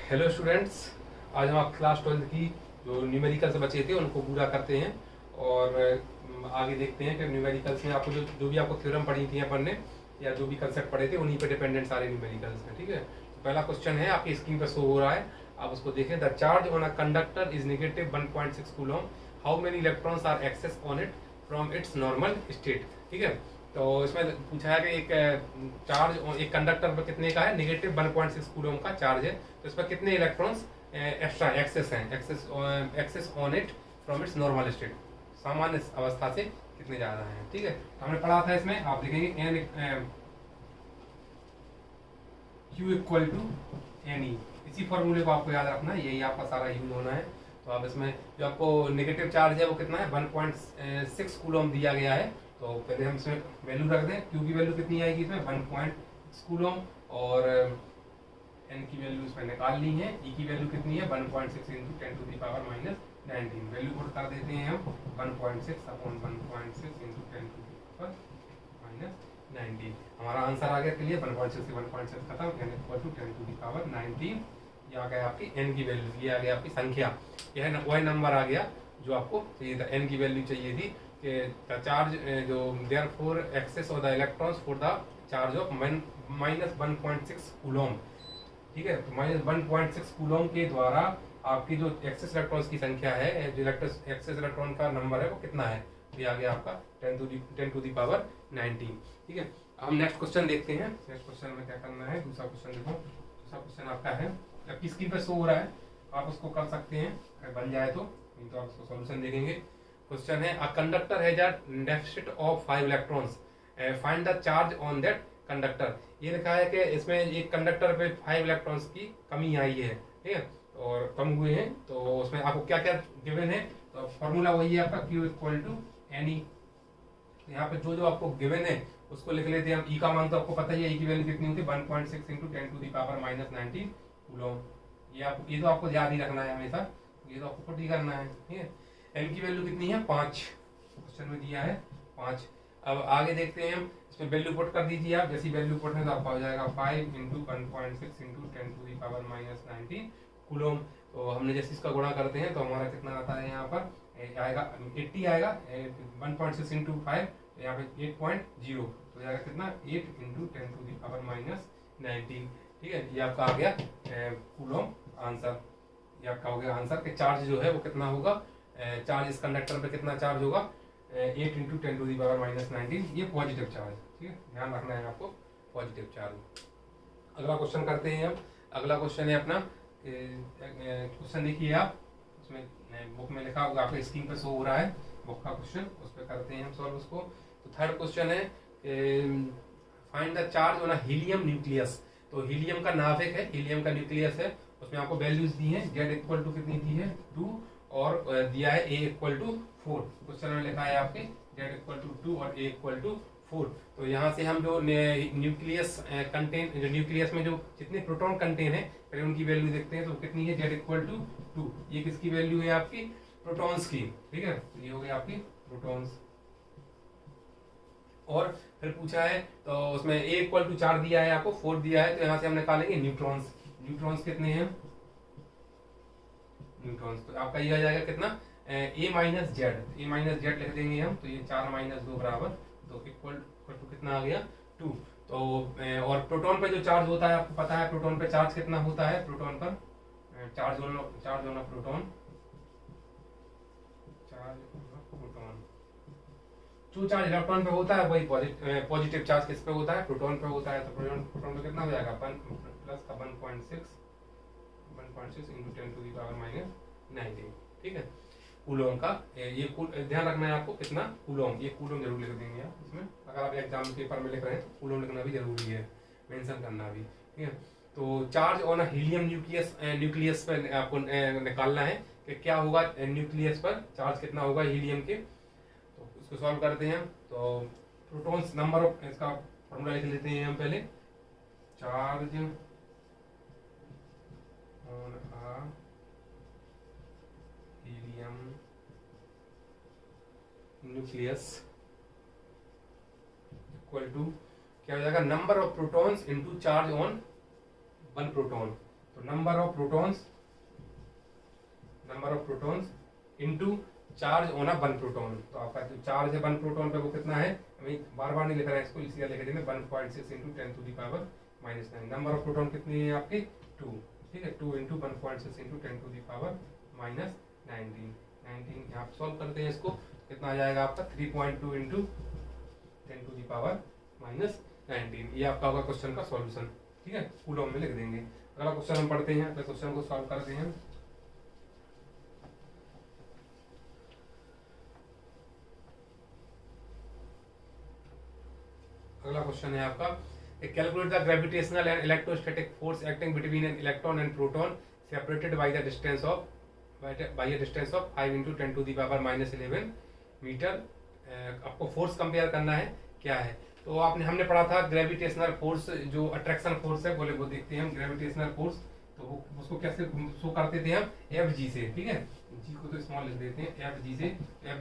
Hello students, आज हम आप क्लास 12 की जो न्यूमेरिकल से बचे थे उनको पूरा करते हैं और आगे देखते हैं कि न्यूमेरिकल्स में आपको जो भी आपको थ्योरम पढ़ी थी अपन ने या जो भी कंसेप्ट पढ़े थे उन्हीं पे डिपेंडेंट सारे न्यूमेरिकल्स हैं। ठीक है, तो पहला क्वेश्चन है आपकी स्क्रीन पर शो हो रहा है, आप उसको देखें। The charge on a conductor is negative 1.6 coulomb, how many electrons are excess on it from its normal state. ठीक है, तो इसमें पूछा है कि एक चार्ज एक कंडक्टर पर कितने का है, नेगेटिव 1.6 कूलम का चार्ज है, तो इस पर कितने इलेक्ट्रॉन्स एक्स्ट्रा एक्सेस हैं, excess on it from its normal state, सामान्य अवस्था से कितने ज्यादा हैं। ठीक है, तो हमने पढ़ा था इसमें, आप लिखेंगे N Q equal to N E. इसी फॉर्मूले को आपको याद रखना है, यही आपका सारा यूज होना है। तो आप इसमें जो आपको नेगेटिव चार्ज है वो कितना है, 1.6 कूलम दिया गया है। तो पहले हम इसमें वैल्यू रख दें, क्यू की वैल्यू कितनी आएगी इसमें 1.6 कूलम, और एन की वैल्यू इसमें निकाल ली है। ई की वैल्यू कितनी है 1.6 into 10 to the power minus 19। Value put कर देते हैं हम 1.6 upon 1.6 into 10 to the power minus 19। हमारा आंसर आ गया क्लियर, 1.6 से 1.6 खत्म, n equal to 10 to the power 19। ये आ गया आपकी n की वैल्यू, ये आ गया आपकी संख्या, यह वही नंबर आ गया जो आपको चाहिए था। n की वैल्यू चाहिए थी कि द चार्ज जो therefore excess of the electrons for the charge of minus 1.6 coulomb. ठीक है, तो माइनस 1.6 कूलम के द्वारा आपकी जो एक्सेस इलेक्ट्रॉन्स की संख्या है, जो एक्सेस इलेक्ट्रॉन का नंबर है वो कितना है, ये आ गया आपका 10 टू द पावर 19। ठीक है, हम नेक्स्ट क्वेश्चन देखते हैं। नेक्स्ट क्वेश्चन में क्या करना है, दूसरा क्वेश्चन देखो। दूसरा क्वेश्चन आपका है, आपकी स्क्रीन पर शो हो रहा है, आप उसको कर सकते हैं अगर बन जाए तो, नहीं तो आप उसको सॉल्यूशन देखेंगे। क्वेश्चन है, a conductor has a deficit of 5 electrons, find the charge on that conductor. ये लिखा है कि इसमें एक कंडक्टर पे 5 इलेक्ट्रॉन्स की कमी आई है, ठीक है, और कम हुए हैं। तो उसमें आपको क्या क्या गिवन है, तो फॉर्मूला वही है आपका Q equal to N E. यहाँ पे जो जो आपको गिवन है उसको लिख लेते हैं हम। ई का मान तो आपको पता ही है, ई की वैल्यू कितनी होती है 1.6 into 10 to the power minus 19 coulomb. ये तो आपको याद ही रखना है हमेशा, ये तो आपको पुट ही करना है। ठीक है, एन की वैल्यू कितनी है 5, क्वेश्चन में दिया है 5। अब आगे देखते हैं हम, इसमें वैल्यू पुट कर दीजिए आप, जैसी वैल्यू पुट है तो आपका हो जाएगा 5 into 1.6 into 10 to the power minus 19 coulomb. तो हमने जैसे इसका गुणा करते हैं तो हमारा कितना आता है, यहाँ पर आएगा 80 आएगा, 1.6 इंटू 5 यहाँ पे 8.0, तो जाएगा कितना 8 into 10 to the power minus 19। ठीक है, ये आपका आ गया कूलम आंसर। ये आपका हो गया आंसर कि चार्ज जो है वो कितना होगा, चार्ज इस कंडक्टर पे कितना चार्ज होगा 8 into 10 to the power minus 19, ये पॉजिटिव चार्ज। ठीक है, ध्यान रखना है आपको, पॉजिटिव चार्ज। अगला क्वेश्चन करते हैं हम। अगला क्वेश्चन है अपना, क्वेश्चन देखिए आप, उसमें बुक में लिखा होगा, आपके स्क्रीन पे शो हो रहा है बुक का क्वेश्चन, उस पर करते हैं हम सॉल्व उसको। तो थर्ड क्वेश्चन है, find the charge on a helium nucleus. तो हीलियम का नाभिक है, हीलियम का न्यूक्लियस है, उसमें आपको वैल्यूज दी हैं, जेड इक्वल टू कितनी दी है 2, और दिया है ए इक्वल टू 4। क्वेश्चन में लिखा है आपके जेड इक्वल टू 2 और ए इक्वल टू 4। तो यहाँ से हम जो न्यूक्लियस कंटेन, जो न्यूक्लियस में जो जितने प्रोटॉन कंटेन है पहले उनकी वैल्यू देखते हैं। तो कितनी है, जेड इक्वल टू 2, ये किसकी वैल्यू है आपकी, प्रोटॉन्स की। ठीक है, तो ये हो गया आपकी प्रोटॉन्स। और फिर पूछा है तो उसमें ए इक्वल टू 4 दिया है आपको, 4 दिया है, तो यहाँ से हम निकालेंगे न्यूट्रॉन्स। न्यूट्रॉन्स कितने हैं, न्यूट्रॉन्स, तो आपका ये आ जाएगा कितना ए माइनस जेड, ए माइनस जेड लिख देंगे हम, तो ये 4 माइनस 2 बराबर, तो इक्वल टू कितना आ गया 2। तो और प्रोटॉन पे जो चार्ज होता है आपको पता है, प्रोटॉन पे चार्ज कितना होता है, प्रोटॉन पर चार्ज ऑन प्रोटॉन, प्रोटॉन जो चार्ज इलेक्ट्रॉन पे होता है वही पॉजिटिव चार्ज किस पे होता है, प्रोटॉन पे होता है। तो प्रोटॉन पे कितना हो जाएगा, 1 प्लस का 1.6 into 10 to the power minus 19। ठीक है, कूलम का ये ध्यान रखना है आपको, कितना कूलम, ये कूलम जरूर लिख देंगे आप इसमें, अगर आप एग्जाम पेपर में लिख रहे हैं तो कूलम लिखना भी जरूरी है, मेंशन करना भी। ठीक है, तो charge on a helium nucleus पर आपको निकालना है कि क्या होगा न्यूक्लियस पर चार्ज कितना होगा हीलियम के। तो इसको सॉल्व करते हैं। तो प्रोटॉन्स नंबर ऑफ, इसका फॉर्मूला लिख लेते हैं हम पहले, charge on a helium nucleus equal to क्या हो जाएगा, number of protons into charge on 1 proton. तो number of protons into charge on a one proton. तो आपका जो चार्ज है वन प्रोटॉन पे वो कितना है, हमें बार बार नहीं लिख रहा है इसको, इसलिए लिख देंगे 1.6 इंटू 10⁻⁻⁹। नंबर ऑफ प्रोटॉन कितनी है आपके 2, ठीक है, 2 इंटू 1.6 इंटू 10⁻⁻19। यहाँ सॉल्व करते हैं इसको, कितना आ जाएगा आपका 3.2 इंटू 10⁻⁻19। ये आपका होगा क्वेश्चन का सॉल्यूशन, ठीक है, कूलम में लिख देंगे। अगला क्वेश्चन हम पढ़ते हैं, अगले क्वेश्चन को सॉल्व करते हैं। अगला क्वेश्चन है आपका, calculate the gravitational and electrostatic force acting between an electron and proton separated by the distance of 5 into 10⁻⁻11 metre. आपको फोर्स कंपेयर करना है, क्या है, तो हमने पढ़ा था ग्रेविटेशनल फोर्स, जो अट्रैक्शन फोर्स है, बोले वो देखते हैं हम ग्रेविटेशनल फोर्स, तो उसको कैसे शो करते थे हम, एफ जी से, ठीक है, जी को तो स्मॉल लिख देते हैं, एफ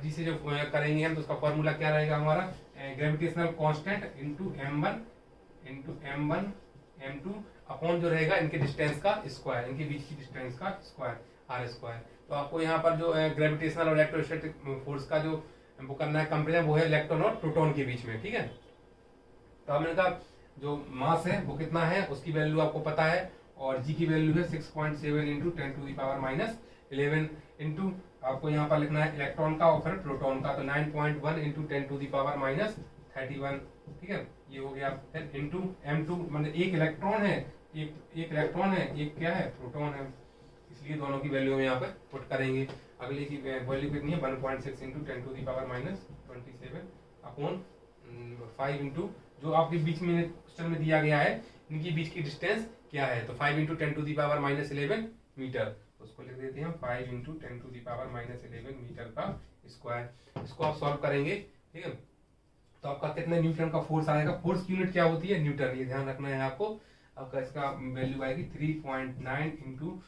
जी से जो करेंगे हम, तो उसका फॉर्मूला क्या रहेगा हमारा, gravitational constant into m1 m2 upon जो रहेगा इनके डिस्टेंस का स्क्वायर, इनके बीच की डिस्टेंस का स्क्वायर, r स्क्वायर। तो आपको यहाँ पर जो ग्रेविटेशनल और इलेक्ट्रोस्टैटिक फोर्स का जो वो करना है कंपेरिजन, वो है इलेक्ट्रॉन और प्रोटॉन के बीच में, ठीक है। तो हमने कहा जो मास है वो कितना है, उसकी वैल्यू आपको पता है, और जी की वैल्यू है 6.7 इंटू 10⁻⁻11 इंटू आपको यहाँ पर लिखना है इलेक्ट्रॉन का और फिर प्रोटॉन का, तो 9.1 इंटू 10⁻31, ठीक है, ये हो गया। फिर इंटू m2, मतलब एक इलेक्ट्रॉन है, एक क्या है, प्रोटॉन है, इसलिए दोनों की वैल्यू हम यहाँ पर पुट करेंगे। अगले की वैल्यू कितनी है, 1.6 इंटू 10⁻⁻27 अपॉन 5 इंटू जो आपके बीच में क्वेश्चन में दिया गया है, इनकी बीच की डिस्टेंस क्या है, तो 5 इंटू 10⁻⁻11 मीटर, तो उसको लिख देते हैं 5 इंटू 10⁻⁻11 मीटर का स्क्वायर। इसको आप सॉल्व करेंगे, ठीक है, तो आपका कितने न्यूटन का फोर्स आएगा, फोर्स की यूनिट क्या होती है, न्यूटन, ये ध्यान रखना है आपको। आपका इसका वैल्यू आएगी 3.9 इंटू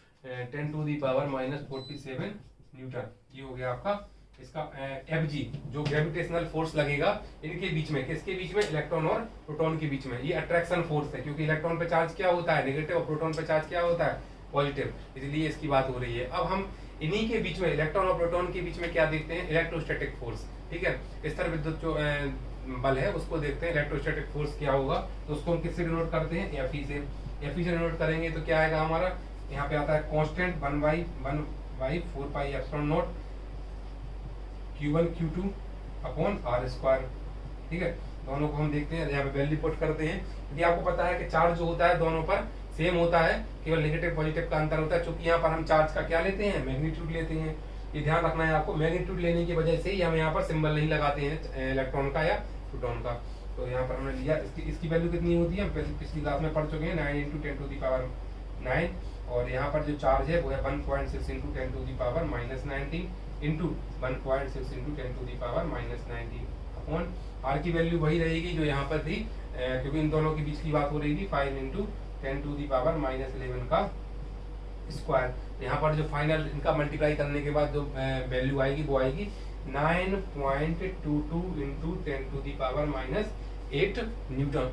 10⁻⁻47 न्यूटन। ये हो गया आपका इसका एफ जी, जो ग्रेविटेशनल फोर्स लगेगा इनके बीच में, किसके बीच में, इलेक्ट्रॉन और प्रोटॉन के बीच में। ये अट्रैक्शन फोर्स है, क्योंकि इलेक्ट्रॉन पे चार्ज क्या होता है, नेगेटिव, और प्रोटॉन पे चार्ज क्या होता है, पॉजिटिव, इसलिए इसकी बात हो रही है। अब हम इन्हीं के बीच में, इलेक्ट्रॉन और प्रोटॉन के बीच में क्या देखते हैं, इलेक्ट्रोस्टैटिक फोर्स, ठीक है, स्तर विद्युत जो बल है उसको देखते हैं, इलेक्ट्रोस्टैटिक फोर्स क्या होगा, तो उसको हम किससे डिनोट करते हैं, एफ ई से डिनोट करेंगे, तो क्या आएगा हमारा, यहाँ पे आता है constant 1/4πε0 Q1 Q2 upon r square, ठीक है। दोनों को हम देखते हैं, यहाँ पे वैल्यू पुट करते हैं, क्योंकि आपको पता है कि चार्ज जो होता है दोनों पर सेम होता है, केवल नेगेटिव पॉजिटिव का अंतर होता है। चूंकि यहाँ पर हम चार्ज का क्या लेते हैं, मैग्नीट्यूड लेते हैं, ये ध्यान रखना है आपको। मैग्नीट्यूड लेने की वजह से ही हम यहाँ पर सिंबल नहीं लगाते हैं इलेक्ट्रॉन का या प्रोटॉन का। तो यहाँ पर हमने लिया, इसकी वैल्यू कितनी होती है, हम पिछली क्लास में पढ़ चुके हैं, 9 इंटू 10⁻9, और यहाँ पर जो चार्ज है वो है 1.6 into 10⁻⁻19 into 1.6 into 10⁻⁻19 upon R की वैल्यू वही रहेगी जो यहाँ पर थी, क्योंकि इन दोनों के बीच की बात हो रही थी, 5 इंटू 10⁻⁻11 का स्क्वायर। यहाँ पर जो फाइनल इनका मल्टीप्लाई करने के बाद जो वैल्यू आएगी वो आएगी 9.22 इंटू 10⁻⁻8 न्यूटन,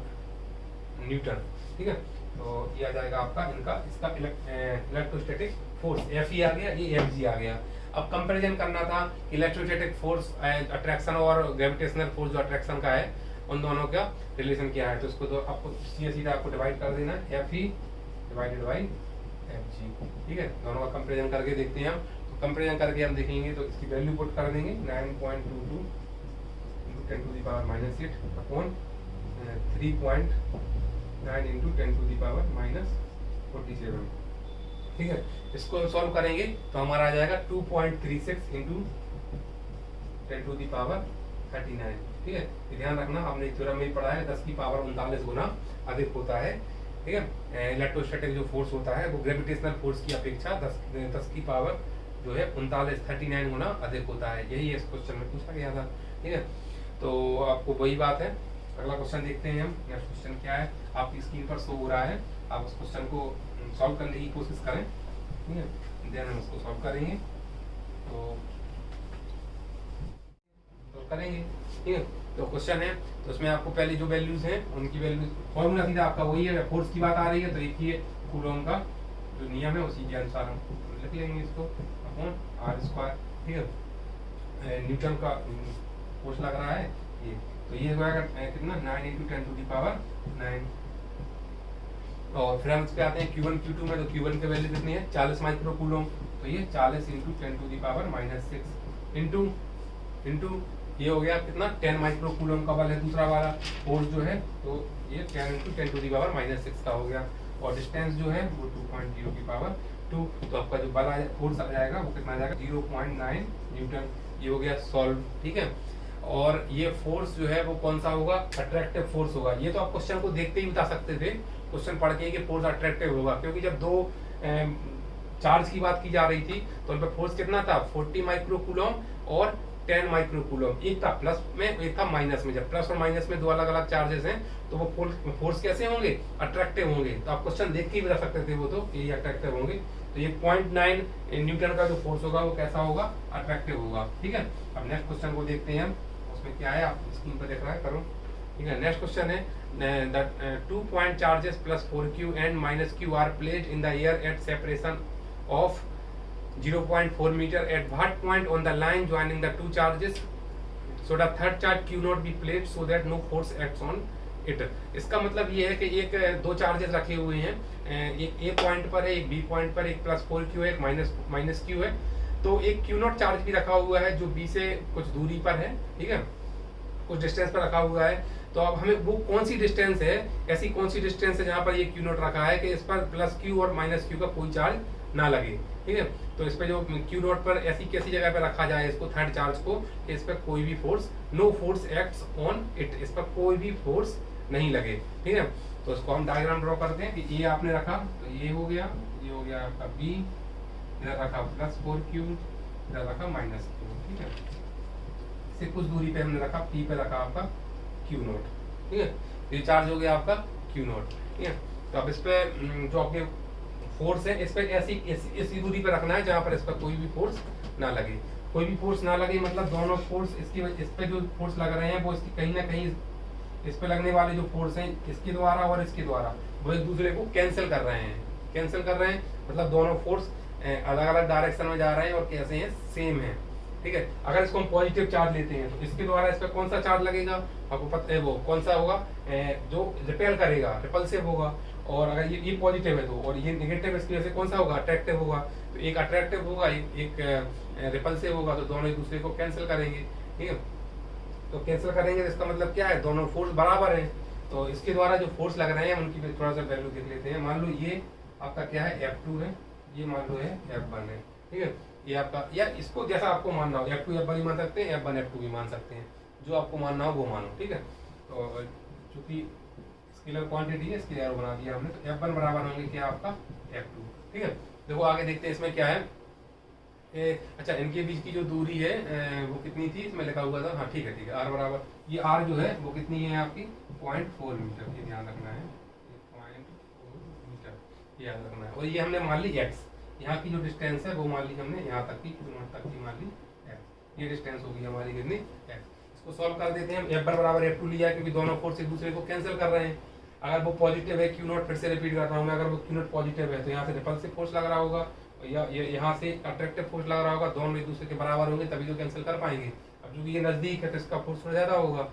ठीक है। तो ये आ जाएगा आपका इसका इलेक्ट्रोस्टैटिक फोर्स, एफ ई आ गया, ये एफ जी आ गया। अब कंपैरिजन करना था इलेक्ट्रोस्टैटिक फोर्स, अट्रैक्शन और ग्रेविटेशनल फोर्स जो अट्रैक्शन का है, उन दोनों का रिलेशन क्या है। तो इसको तो आपको सीधा आपको डिवाइड कर देना, F E divided by F G, ठीक है। दोनों का कंपैरिजन करके देखते हैं हम। तो कंपैरिजन करके हम देखेंगे, तो इसकी वैल्यू पुट कर देंगे 9.22 10⁻⁻8 अपॉन 3.9 इंटू 10⁻⁻47, ठीक है। इसको हम सॉल्व करेंगे तो हमारा आ जाएगा 2.36 इंटू 10⁻39, ठीक है। ध्यान रखना, आपने थ्योरम में पढ़ा है 10⁻39 गुना अधिक होता है, ठीक है। इलेक्ट्रोस्टैटिक जो फोर्स होता है वो ग्रेविटेशनल फोर्स की अपेक्षा 10 की पावर जो है 39 गुना अधिक होता है। यही इस क्वेश्चन में पूछा गया था, ठीक है। तो आपको वही बात है। अगला क्वेश्चन देखते हैं हम। नेक्स्ट क्वेश्चन क्या है, आपकी स्क्रीन पर शो हो रहा है, आप उस क्वेश्चन को सॉल्व करने की कोशिश करें, ठीक है। देन हम उसको सॉल्व करेंगे, तो करेंगे, ठीक है। तो क्वेश्चन है, तो उसमें आपको पहले जो वैल्यूज हैं उनकी वैल्यूज, फॉर्मूला सीधा आपका वही है। फोर्स की बात आ रही है तो एक ही है कूलॉम का, जो नियम है उसी के अनुसार हम लिख लेंगे इसको अपॉन आर स्क्वायर। ठीक है, न्यूटन का फोर्स लग रहा है ये, तो ये होगा कितना 9 × 10⁻⁹। और फिर हम इस पे आते हैं Q1 Q2 में, तो Q1 की वैल्यू कितनी है 40 माइक्रो कूलम, तो ये 40 × 10⁻⁶ इंटू ये हो गया कितना 10 माइक्रो कूलम का बल है दूसरा वाला फोर्स जो है, तो ये 10 × 10⁻⁶ का हो गया। और डिस्टेंस जो है वो 2.0 तो आपका जो बल फोर्स आ जाएगा वो कितना आ जाएगा 0.9 न्यूटन। ये हो गया सॉल्व। ठीक है, और ये फोर्स जो है वो कौन सा होगा, अट्रैक्टिव फोर्स होगा। ये तो आप क्वेश्चन को देखते ही बता सकते थे, क्वेश्चन पढ़ के कि फोर्स अट्रैक्टिव होगा, क्योंकि जब दो चार्ज की बात की जा रही थी तो उन पर फोर्स कितना था 40 माइक्रो कूलम और 10 माइक्रो कूलम, एक था प्लस में एक था माइनस में। जब प्लस और माइनस में दो अलग अलग चार्जेस हैं तो वो फोर्स कैसे होंगे, अट्रैक्टिव होंगे। तो आप क्वेश्चन देख के ही बता सकते थे वो तो ये अट्रैक्टिव होंगे। तो ये 0.9 न्यूटन का जो फोर्स होगा वो कैसा होगा, अट्रैक्टिव होगा। ठीक है, अब नेक्स्ट क्वेश्चन को देखते हैं हम, उसमें क्या है आप स्क्रीन पर देख रहा है करो। ठीक है, नेक्स्ट क्वेश्चन है that 2 point charges plus 4q and -q are placed in the air at separation of 0.4 meter at what point on the line joining the two charges so the third charge q not be placed so that no force acts on it। इसका मतलब ये है कि एक दो charges रखे हुए हैं, एक ए पॉइंट पर है एक बी पॉइंट पर, एक +4q है एक माइनस q है। तो एक q नॉट चार्ज भी रखा हुआ है जो b से कुछ दूरी पर है, ठीक है, कुछ डिस्टेंस पर रखा हुआ है। तो अब हमें वो कौन सी डिस्टेंस है, ऐसी कौन सी डिस्टेंस है जहाँ पर ये q नॉट रखा है कि इस पर +q और -q का कोई चार्ज ना लगे। ठीक है, तो इस पे जो Q डॉट पर ऐसी कैसी जगह पे रखा जाए इसको, थर्ड चार्ज को, कि इस पर कोई भी force, no force acts on it, इस पर कोई भी फोर्स नहीं लगे। ठीक है, तो इसको हम डायग्राम ड्रॉ करते हैं कि ये आपने रखा तो ये हो गया आपका B, इधर रखा +4q, इधर रखा -q। ठीक है, इससे कुछ दूरी पे हमने रखा P पे रखा आपका Q नॉट। ठीक है, ये चार्ज हो गया आपका Q नॉट। ठीक है, तो अब इस पे जो आपके फोर्स है इस पे ऐसी दूरी पे रखना है जहां पर इस पर कोई भी फोर्स ना लगे। कोई भी फोर्स ना लगे मतलब दोनों फोर्स इस पे जो फोर्स लग रहे हैं वो इसकी कहीं ना कहीं इस पे लगने वाले जो फोर्स हैं इसके द्वारा और इसके द्वारा वो एक दूसरे को कैंसिल कर रहे हैं। मतलब दोनों फोर्स अलग अलग डायरेक्शन में जा रहे हैं और कैसे हैं, सेम है। ठीक है, अगर इसको हम पॉजिटिव चार्ज लेते हैं तो इसके द्वारा इस पर कौन सा चार्ज लगेगा आपको पता है, वो कौन सा होगा जो रिपेल करेगा, रिपल्सिव होगा। और अगर ये पॉजिटिव है तो, और ये नेगेटिव, इसकी वजह से कौन सा होगा, अट्रैक्टिव होगा। तो एक अट्रैक्टिव होगा एक रिपल्सिव होगा, तो दोनों एक दूसरे को कैंसिल करेंगे। ठीक है, तो कैंसिल करेंगे तो इसका मतलब क्या है, दोनों फोर्स बराबर हैं। तो इसके द्वारा जो फोर्स लग रहे हैं उनकी थोड़ा सा वैल्यू देख लेते हैं। मान लो ये आपका क्या है F2 है, ये मान लो है F1 है। ठीक है, ये आपका, या इसको जैसा आपको मानना हो, F2 F1 भी मान सकते हैं, F1 F2 भी मान सकते हैं, जो आपको मानना हो वो मानो। ठीक है, तो चूंकि स्केलर क्वांटिटी है इसके एरो बना दिया हमने, तो F1 बराबर होंगे क्या आपका F2। ठीक है, देखो आगे देखते हैं इसमें क्या है। अच्छा, इनके बीच की जो दूरी है वो कितनी थी, इसमें लिखा हुआ था, हाँ ठीक है R बराबर, ये R जो है वो कितनी है आपकी 0.4 मीटर, ये ध्यान रखना है, 0.4 मीटर याद रखना है। और ये हमने मान ली x, यहाँ की जो डिस्टेंस है वो मान ली हमने यहाँ तक की, तक की मान ली x, ये डिस्टेंस होगी हमारी कितनी x। इसको सॉल्व कर देते हैं हम। F1 बराबर F2 लिया क्योंकि दोनों फोर्स एक दूसरे को कैंसिल कर रहे हैं। अगर वो पॉजिटिव है Q नॉट, फिर से रिपीट कर रहा हूँ मैं, अगर वो Q नॉट पॉजिटिव है तो यहाँ से रिपल्सिव फोर्स लग रहा होगा, या यहाँ से अट्रैक्टिव फोर्स लग रहा होगा, दोनों एक दूसरे के बराबर होंगे तभी तो कैंसिल कर पाएंगे। अब चूंकि ये नजदीक है तो इसका फोर्स थोड़ा ज्यादा होगा,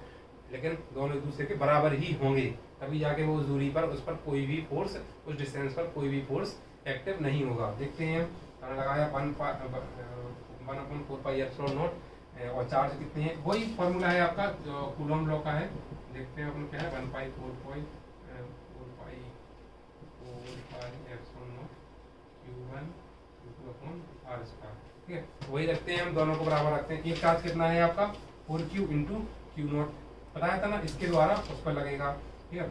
लेकिन दोनों एक दूसरे के बराबर ही होंगे, तभी जाके वो उस दूरी पर, उस पर कोई भी फोर्स, उस डिस्टेंस पर कोई भी फोर्स एक्टिव नहीं होगा। देखते हैं, लगाया 1/4πε0, और चार्ज कितने हैं, वही फॉर्मूला है आपका जो कूलॉम लॉ का है। देखते हैं अपन क्या है, 1/4πε0 Q1 Q2/r²। ठीक है, वही रखते हैं हम, दोनों को बराबर रखते हैं। एक चार्ज कितना है आपका 4q × Q नॉट, बताया था ना, इसके द्वारा उस पर लगेगा। ठीक है,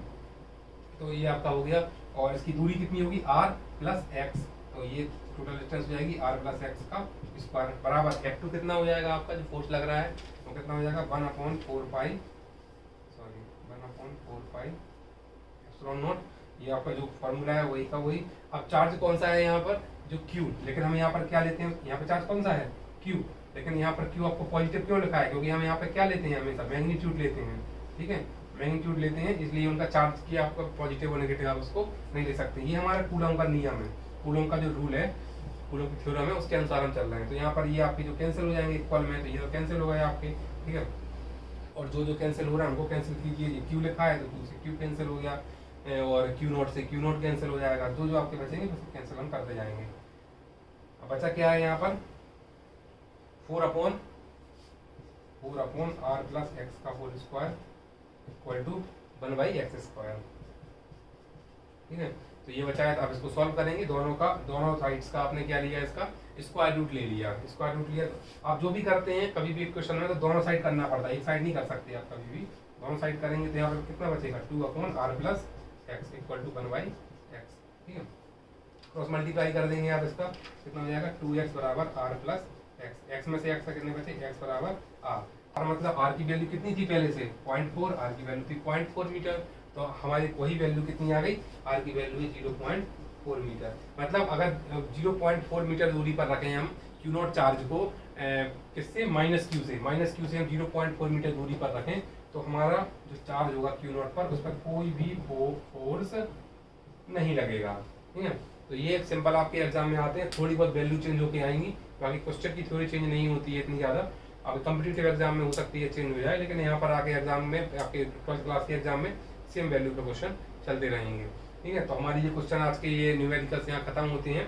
तो ये आपका हो गया, और इसकी दूरी कितनी होगी r + x, तो ये टोटल डिस्टेंस हो जाएगी r + x का स्क्वायर बराबर F2 कितना हो जाएगा आपका जो फोर्स लग रहा है वो कितना हो जाएगा 1/4πε0। ये आपका जो फॉर्मूला है वही का वही। अब चार्ज कौन सा है यहाँ पर, जो Q, लेकिन हम यहाँ पर क्या लेते हैं, यहाँ पर चार्ज कौन सा है Q, लेकिन यहाँ पर Q आपको पॉजिटिव क्यों लिखा है, क्योंकि हम यहाँ पे क्या लेते हैं, हमेशा मैग्नीट्यूड लेते हैं। ठीक है, मैग्नीट्यूड लेते हैं, इसलिए उनका चार्ज किया आपका पॉजिटिव और नेगेटिव आप उसको नहीं ले सकते। ये हमारा कूलॉम का नियम है। कूलम का जो रूल है, कूलम की थ्योरम है, उसके अनुसार हम चल रहे हैं। तो यहाँ पर ये आपके जो कैंसिल हो जाएंगे इक्वल में, तो ये तो कैंसिल हो गए आपके, ठीक है। और जो कैंसिल हो रहा है उनको कैंसिल कीजिए। क्यू लिखा है तो क्यू से क्यू कैंसिल हो गया, और क्यू नोट से क्यू नोट कैंसिल हो जाएगा। जो आपके बचेंगे उसको कैंसिल हम करते जाएंगे। अब बचा क्या है यहाँ पर, 4/4 r प्लस एक्स का whole square equal to 1/x²। ठीक है, तो ये बचा है। तो आप इसको सॉल्व करेंगे, दोनों साइड्स का आपने क्या लिया, इसका स्क्वायर रूट ले लिया। स्क्वायर रूट लिया, आप जो भी करते हैं कभी भी क्वेश्चन में तो दोनों साइड करना पड़ता है, एक साइड नहीं कर सकते आप कभी भी, दोनों साइड करेंगे। तो यहाँ पर कितना बचेगा, 2/r plus x equal to 1/x। ठीक है, क्रॉस मल्टीप्लाई कर देंगे आप, इसका कितना हो जाएगा, 2x बराबर r प्लस एक्स। एक्स में से एक्स कितने बचे, x बराबर r। और मतलब r की वैल्यू कितनी थी पहले से, 0.4, r की वैल्यू थी 0.4 मीटर। तो हमारी वही वैल्यू कितनी आ गई, r की वैल्यू है 0.4 मीटर। मतलब अगर 0.4 मीटर दूरी पर रखें हम क्यू नॉट चार्ज को, किससे, माइनस क्यू से हम 0.4 मीटर दूरी पर रखें, तो हमारा जो चार्ज होगा क्यू नॉट पर, उस पर कोई भी फोर्स नहीं लगेगा। ठीक है, तो ये एक सिंपल आपके एग्जाम में आते हैं, थोड़ी बहुत वैल्यू चेंज होके आएंगी, बाकी क्वेश्चन की थ्योरी चेंज नहीं होती है इतनी ज़्यादा। अब कॉम्पिटिटिव एग्जाम में हो सकती है चेंज हो जाए, लेकिन यहाँ पर आके एग्जाम में, आपके 12th क्लास के एग्जाम में सेम वैल्यू के क्वेश्चन चलते रहेंगे। ठीक है, तो हमारी ये क्वेश्चन आज के ये न्यूमेरिकल्स यहाँ खत्म होते हैं।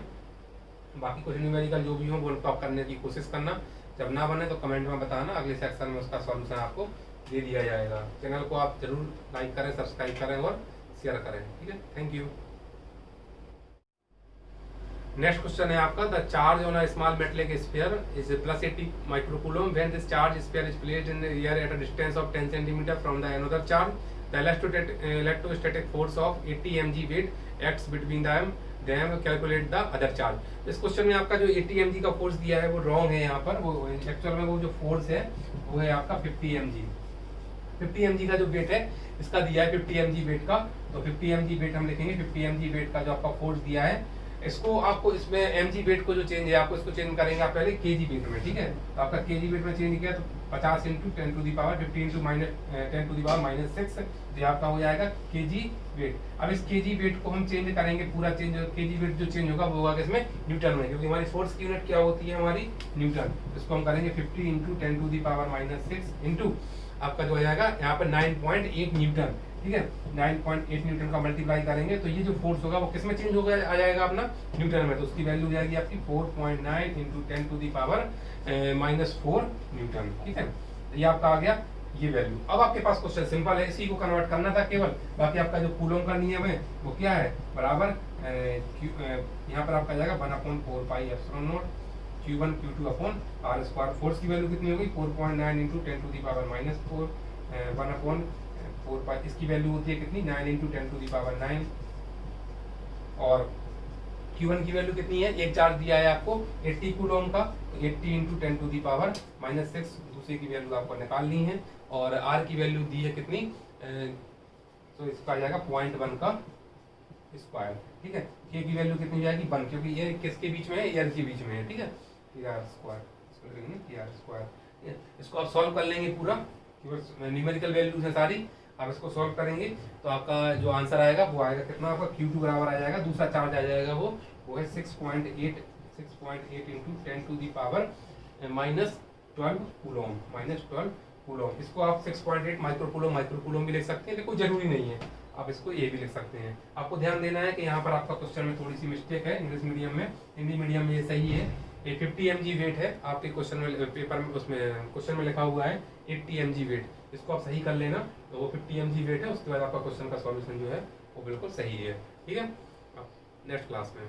बाकी कुछ न्यूमेरिकल जो भी हो वो टॉप करने की कोशिश करना, जब ना बने तो कमेंट में बताना, अगले सेक्शन में उसका सॉल्यूशन आपको दे दिया जाएगा। चैनल को आप जरूर लाइक करें, सब्सक्राइब करें और शेयर करें। ठीक है, थैंक यू। नेक्स्ट क्वेश्चन है आपका, the charge on a small metallic sphere is +80 microcoulomb when this charge sphere is placed in the air at a distance of 10 centimetre from the another charge, the electrostatic force of 80 mg weight acts between them, calculate the other charge. इस question में आपका जो 80 mg का force दिया है वो wrong है। यहाँ पर वो एक्चुअल में वो जो फोर्स है वो है आपका 50 mg। 50 mg का जो वेट है इसका दिया है 50 mg वेट का, तो 50 mg वेट हम लिखेंगे। 50 mg वेट का जो आपका फोर्स दिया है, इसको आपको इसमें mg वेट को जो चेंज है आपको इसको चेंज करेंगे आप पहले kg वेट में। ठीक है, तो आपका kg वेट में चेंज किया तो 50 × 10 to the power 50 × -10 to the power -6, ये आपका हो जाएगा kg वेट। अब इस kg वेट को हम चेंज करेंगे, पूरा चेंज, kg वेट जो चेंज होगा वो होगा किसमें, न्यूटन में, क्योंकि हमारी फोर्स की यूनिट क्या होती है, हमारी न्यूटन। इसको हम करेंगे 50 × 10 टू दी पावर -6 इंटू आपका जो हो जाएगा यहाँ पर 9.8 न्यूटन। ठीक है, 9.8 न्यूटन का मल्टीप्लाई करेंगे तो ये जो फोर्स होगा वो किस में चेंज होगा, आ जाएगा अपना न्यूटन में। तो उसकी वैल्यू हो जाएगी आपकी 4.9 × 10 टू दी पावर -4 न्यूटन। ठीक है, ये आपका आ गया ये वैल्यू। अब आपके पास क्वेश्चन सिंपल है, इसी को कन्वर्ट करना था केवल, बाकी आपका जो कूलम का नियम है वो क्या है, बराबर यहाँ पर आपका जाएगा 1/4πε0 Q1 Q2/r²। फोर्स की वैल्यू कितनी होगी, 4.9 × 10 टू दी पावर -4, 1/4π, इसकी वैल्यू होती है कितनी, 9 × 10 टू दी पावर 9। और Q1 की वैल्यू कितनी है, एक चार्ज दिया है आपको 80 कूलम का, 80 × 10 टू दी पावर -6, दूसरे की वैल्यू आपको निकालनी है। और R की वैल्यू दी है कितनी, तो इसका आ जाएगा 0.1 का स्क्वायर। ठीक है, K की वैल्यू कितनी जाएगी, 1, क्योंकि ये किसके बीच में है, एयर के बीच में है। ठीक है, KR², इसको लिखेंगे KR²। इसको आप सॉल्व कर लेंगे पूरा, न्यूमेरिकल वैल्यूज है सारी, आप इसको सॉल्व करेंगे तो आपका जो आंसर आएगा वो आएगा कितना, आपका Q2 बराबर आ जाएगा, दूसरा चार्ज आ जाएगा वो है 6.8 × 10 टू दी पावर -12 कूलम। इसको आप 6.8 माइक्रोकूलम भी लिख सकते हैं, लेकिन कोई जरूरी नहीं है, आप इसको ये भी लिख सकते हैं। आपको ध्यान देना है कि यहाँ पर आपका क्वेश्चन में थोड़ी सी मिस्टेक है इंग्लिश मीडियम में, हिंदी मीडियम में ये सही है। ये 50 mg वेट है आपके क्वेश्चन में, पेपर में, उसमें क्वेश्चन में लिखा हुआ है 80 mg वेट, इसको आप सही कर लेना, तो वो 50 mg वेट है। उसके बाद आपका क्वेश्चन का सॉल्यूशन जो है वो बिल्कुल सही है। ठीक है, नेक्स्ट क्लास में।